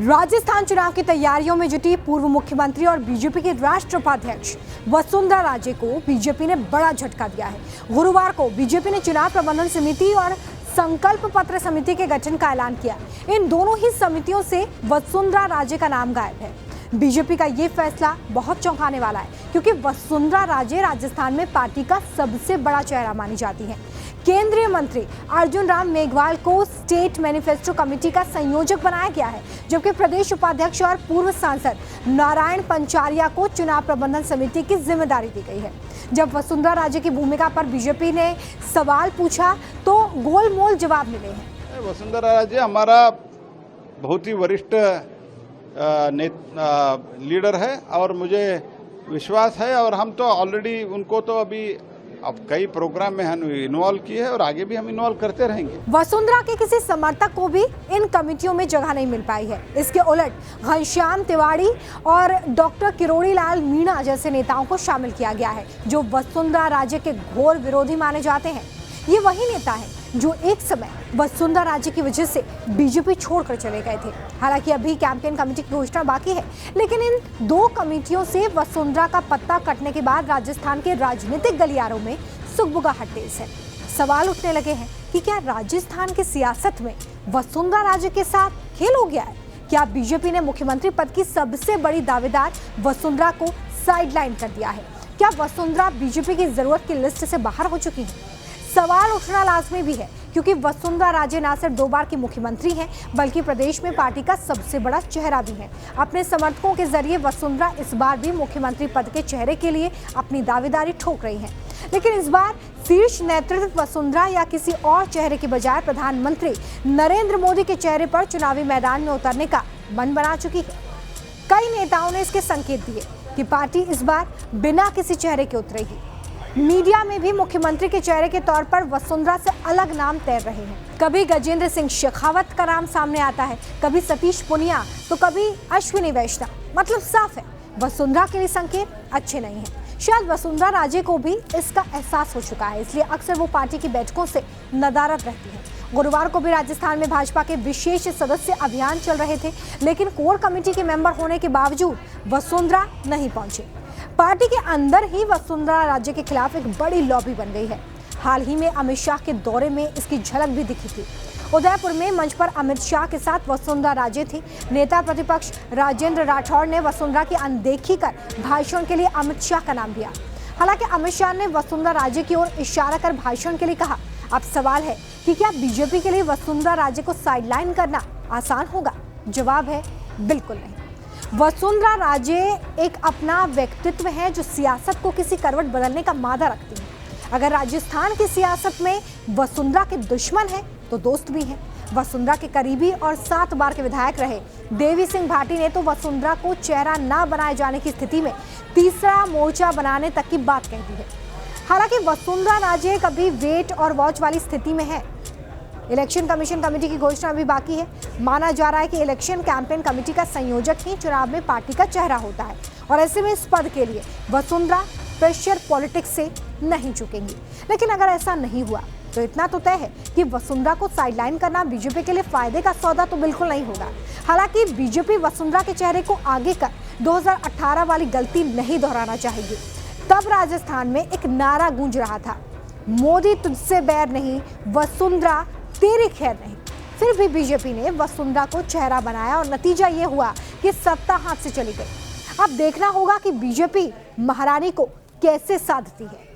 राजस्थान चुनाव की तैयारियों में जुटी पूर्व मुख्यमंत्री और बीजेपी के राष्ट्रीय उपाध्यक्ष वसुंधरा राजे को बीजेपी ने बड़ा झटका दिया है। गुरुवार को बीजेपी ने चुनाव प्रबंधन समिति और संकल्प पत्र समिति के गठन का ऐलान किया। इन दोनों ही समितियों से वसुंधरा राजे का नाम गायब है। बीजेपी का ये फैसला बहुत चौंकाने वाला है, क्योंकि वसुंधरा राजे राजस्थान में पार्टी का सबसे बड़ा चेहरा मानी जाती है। केंद्रीय मंत्री अर्जुन राम मेघवाल को स्टेट मैनिफेस्टो कमेटी का संयोजक बनाया गया है, जबकि प्रदेश उपाध्यक्ष और पूर्व सांसद नारायण पंचारिया को चुनाव प्रबंधन समिति की जिम्मेदारी दी गई है। जब वसुंधरा राजे की भूमिका पर बीजेपी ने सवाल पूछा तो गोलमोल जवाब मिले हैं। वसुंधरा राजे हमारा बहुत ही वरिष्ठ लीडर है और मुझे विश्वास है, और हम तो ऑलरेडी उनको तो अभी अब कई प्रोग्राम में हम इन्वॉल्व किए हैं और आगे भी हम इन्वॉल्व करते रहेंगे। वसुंधरा के किसी समर्थक को भी इन कमेटियों में जगह नहीं मिल पाई है। इसके उलट घनश्याम तिवारी और डॉक्टर किरोड़ी लाल मीणा जैसे नेताओं को शामिल किया गया है, जो वसुंधरा राजे के घोर विरोधी माने जाते हैं। ये वही नेता है जो एक समय वसुंधरा राजे की वजह से बीजेपी छोड़कर चले गए थे। हालांकि अभी कैंपेन कमेटी की घोषणा बाकी है, लेकिन इन दो कमेटियों से वसुंधरा का पत्ता कटने के बाद राजस्थान के राजनीतिक गलियारों में सुगबुगाहट तेज है। सवाल उठने लगे हैं कि क्या राजस्थान की सियासत में वसुंधरा राजे के साथ खेल हो गया है? क्या बीजेपी ने मुख्यमंत्री पद की सबसे बड़ी दावेदार वसुंधरा को साइडलाइन कर दिया है? क्या वसुंधरा बीजेपी की जरूरत की लिस्ट से बाहर हो चुकी है? सवाल उठना लाजमी भी है, क्योंकि वसुंधरा राजे न सिर्फ 2 बार की मुख्यमंत्री हैं, बल्कि प्रदेश में पार्टी का सबसे बड़ा चेहरा भी है। अपने समर्थकों के जरिए वसुंधरा इस बार भी मुख्यमंत्री पद के चेहरे के लिए अपनी दावेदारी ठोक रही है। लेकिन इस बार शीर्ष नेतृत्व वसुंधरा या किसी और चेहरे के बजाय प्रधानमंत्री नरेंद्र मोदी के चेहरे पर चुनावी मैदान में उतरने का मन बना चुकी है। कई नेताओं ने इसके संकेत दिए कि पार्टी इस बार बिना किसी चेहरे के उतरेगी। मीडिया में भी मुख्यमंत्री के चेहरे के तौर पर वसुंधरा से अलग नाम तैर रहे हैं। कभी गजेंद्र सिंह शेखावत का नाम सामने आता है, कभी सतीश पुनिया, तो कभी अश्विनी वैष्णव। मतलब साफ है, वसुंधरा के लिए संकेत अच्छे नहीं हैं। शायद वसुंधरा राजे को भी इसका एहसास हो चुका है, इसलिए अक्सर वो पार्टी की बैठकों से नदारद रहती है। गुरुवार को भी राजस्थान में भाजपा के विशेष सदस्य अभियान चल रहे थे, लेकिन कोर कमेटी के मेंबर होने के बावजूद वसुंधरा नहीं पहुंचे। पार्टी के अंदर ही वसुंधरा राजे के खिलाफ एक बड़ी लॉबी बन गई है। हाल ही में अमित शाह के दौरे में इसकी झलक भी दिखी थी। उदयपुर में मंच पर अमित शाह के साथ वसुंधरा राजे थी। नेता प्रतिपक्ष राजेंद्र राठौड़ ने वसुंधरा की अनदेखी कर भाषण के लिए अमित शाह का नाम दिया। हालांकि अमित शाह ने वसुंधरा राजे की ओर इशारा कर भाषण के लिए कहा। अब सवाल है कि क्या बीजेपी के लिए वसुंधरा राजे को साइडलाइन करना आसान होगा? जवाब है बिल्कुल नहीं। वसुंधरा राजे एक अपना व्यक्तित्व है जो सियासत को किसी करवट बदलने का मादा रखती है। अगर राजस्थान की सियासत में वसुंधरा के दुश्मन है तो दोस्त भी हैं। वसुंधरा के करीबी और 7 बार के विधायक रहे देवी सिंह भाटी ने तो वसुंधरा को चेहरा न बनाए जाने की स्थिति में तीसरा मोर्चा बनाने तक की बात कह दी है। हालांकि वसुंधरा राजे कभी वेट और वॉच वाली स्थिति में है। इलेक्शन कमीशन कमेटी की घोषणा भी बाकी है। माना जा रहा है कि इलेक्शन कैंपेन कमेटी का संयोजक ही चुनाव में पार्टी का चेहरा होता है, और ऐसे में इस पद के लिए वसुंधरा प्रेशर पॉलिटिक्स से नहीं चुकेंगी। लेकिन अगर ऐसा नहीं हुआ तो इतना तो तय है कि वसुंधरा को साइडलाइन करना बीजेपी के लिए फायदे का सौदा तो बिल्कुल नहीं होगा। हालांकि बीजेपी वसुंधरा के चेहरे को आगे कर 2018 वाली गलती नहीं दोहराना चाहेगी। तब राजस्थान में एक नारा गूंज रहा था, मोदी तुझसे बैर नहीं, वसुंधरा तेरी खैर नहीं। फिर भी बीजेपी ने वसुंधरा को चेहरा बनाया और नतीजा ये हुआ कि सत्ता हाथ से चली गई। अब देखना होगा कि बीजेपी महारानी को कैसे साधती है।